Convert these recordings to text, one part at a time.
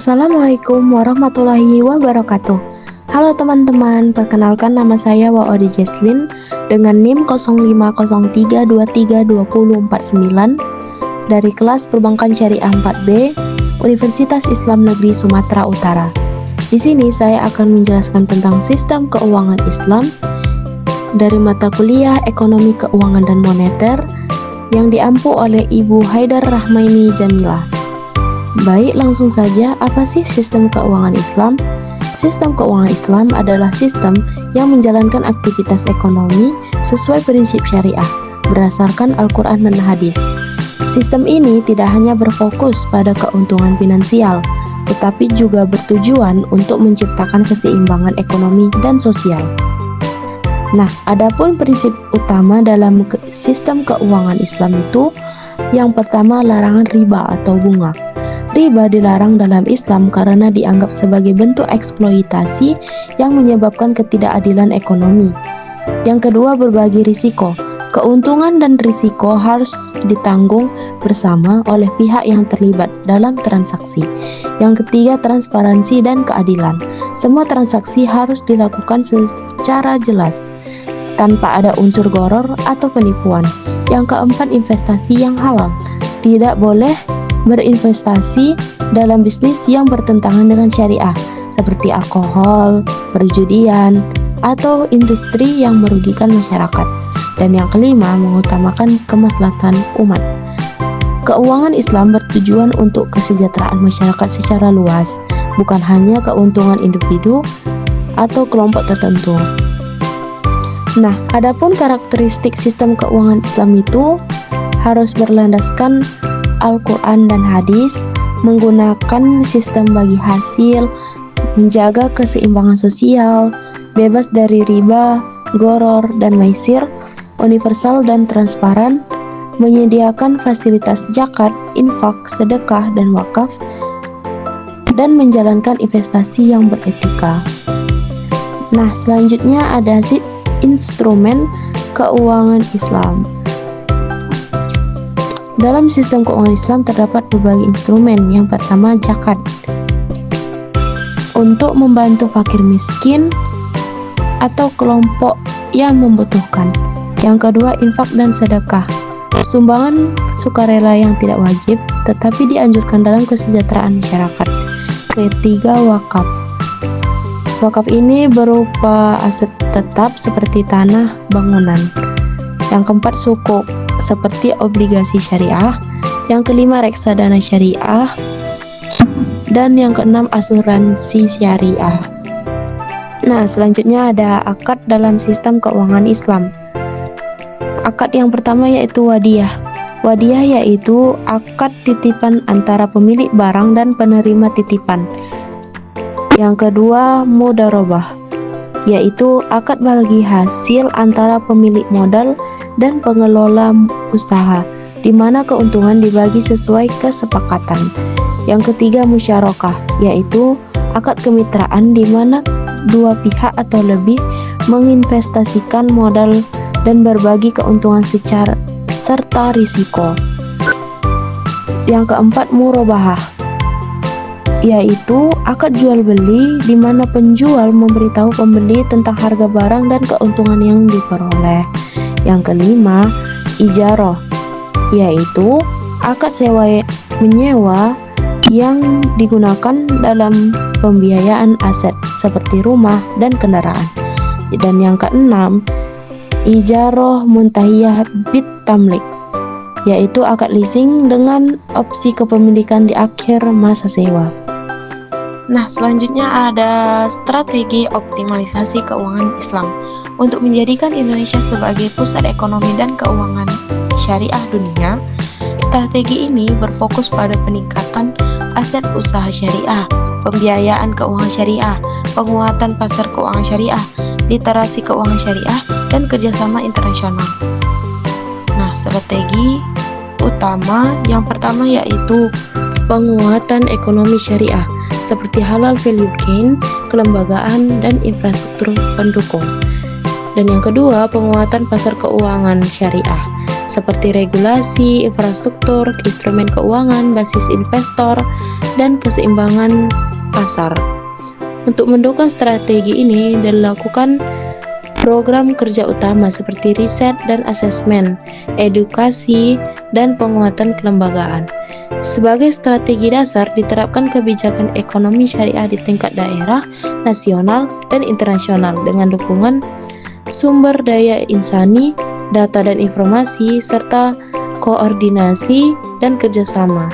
Assalamualaikum warahmatullahi wabarakatuh. Halo teman-teman, perkenalkan nama saya Waodi Jesslyn dengan NIM 0503232049 dari kelas Perbankan Syariah 4B Universitas Islam Negeri Sumatera Utara. Di sini saya akan menjelaskan tentang sistem keuangan Islam dari mata kuliah Ekonomi Keuangan dan Moneter yang diampu oleh Ibu Haidar Rahmaini Jamilah. Baik, langsung saja, apa sih sistem keuangan Islam? Sistem keuangan Islam adalah sistem yang menjalankan aktivitas ekonomi sesuai prinsip syariah berdasarkan Al-Quran dan Hadis. Sistem ini tidak hanya berfokus pada keuntungan finansial, tetapi juga bertujuan untuk menciptakan keseimbangan ekonomi dan sosial. Nah, adapun prinsip utama dalam sistem keuangan Islam itu, yang pertama larangan riba atau bunga. Riba dilarang dalam Islam karena dianggap sebagai bentuk eksploitasi yang menyebabkan ketidakadilan ekonomi. Yang kedua, berbagi risiko. Keuntungan dan risiko harus ditanggung bersama oleh pihak yang terlibat dalam transaksi. Yang ketiga, transparansi dan keadilan. Semua transaksi harus dilakukan secara jelas, tanpa ada unsur gharar atau penipuan. Yang keempat, investasi yang halal. Tidak boleh berinvestasi dalam bisnis yang bertentangan dengan syariah seperti alkohol, perjudian, atau industri yang merugikan masyarakat. Dan yang kelima, mengutamakan kemaslahatan umat. Keuangan Islam bertujuan untuk kesejahteraan masyarakat secara luas, bukan hanya keuntungan individu atau kelompok tertentu. Nah, adapun karakteristik sistem keuangan Islam itu harus berlandaskan Al-Quran dan Hadis, menggunakan sistem bagi hasil, menjaga keseimbangan sosial, bebas dari riba, gharar, dan maisir, universal dan transparan, menyediakan fasilitas zakat, infak, sedekah, dan wakaf, dan menjalankan investasi yang beretika. Nah, selanjutnya ada instrumen keuangan Islam. Dalam sistem keuangan Islam terdapat berbagai instrumen. Yang pertama, zakat, untuk membantu fakir miskin atau kelompok yang membutuhkan. Yang kedua, infak dan sedekah, sumbangan sukarela yang tidak wajib tetapi dianjurkan dalam kesejahteraan masyarakat. Ketiga, wakaf. Wakaf ini berupa aset tetap seperti tanah, bangunan. Yang keempat, sukuk, seperti obligasi syariah. Yang kelima, reksadana syariah. Dan yang keenam, asuransi syariah. Nah, selanjutnya ada akad dalam sistem keuangan Islam. Akad yang pertama yaitu wadiyah. Wadiyah yaitu akad titipan antara pemilik barang dan penerima titipan. Yang kedua, mudharabah, yaitu akad bagi hasil antara pemilik modal dan pengelola usaha, di mana keuntungan dibagi sesuai kesepakatan. Yang ketiga, musyarakah, yaitu akad kemitraan di mana dua pihak atau lebih menginvestasikan modal dan berbagi keuntungan serta risiko. Yang keempat, murabahah, yaitu akad jual beli di mana penjual memberitahu pembeli tentang harga barang dan keuntungan yang diperoleh. Yang kelima, ijarah, yaitu akad sewa menyewa yang digunakan dalam pembiayaan aset seperti rumah dan kendaraan. Dan yang keenam, ijarah muntahiyah bit tamlik, yaitu akad leasing dengan opsi kepemilikan di akhir masa sewa. Nah, selanjutnya ada strategi optimalisasi keuangan Islam untuk menjadikan Indonesia sebagai pusat ekonomi dan keuangan syariah dunia. Strategi ini berfokus pada peningkatan aset usaha syariah, pembiayaan keuangan syariah, penguatan pasar keuangan syariah, literasi keuangan syariah, dan kerjasama internasional. Nah, strategi utama yang pertama yaitu penguatan ekonomi syariah seperti halal value chain, kelembagaan, dan infrastruktur pendukung. Dan yang kedua, penguatan pasar keuangan syariah seperti regulasi, infrastruktur, instrumen keuangan, basis investor, dan keseimbangan pasar. Untuk mendukung strategi ini dilakukan program kerja utama seperti riset dan asesmen, edukasi, dan penguatan kelembagaan. Sebagai strategi dasar diterapkan kebijakan ekonomi syariah di tingkat daerah, nasional, dan internasional dengan dukungan sumber daya insani, data dan informasi, serta koordinasi dan kerjasama.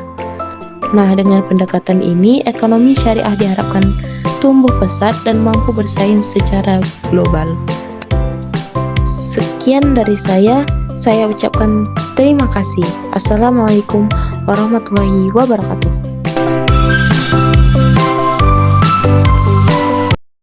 Nah, dengan pendekatan ini, ekonomi syariah diharapkan tumbuh pesat dan mampu bersaing secara global. Sekian dari saya ucapkan terima kasih. Assalamualaikum warahmatullahi wabarakatuh.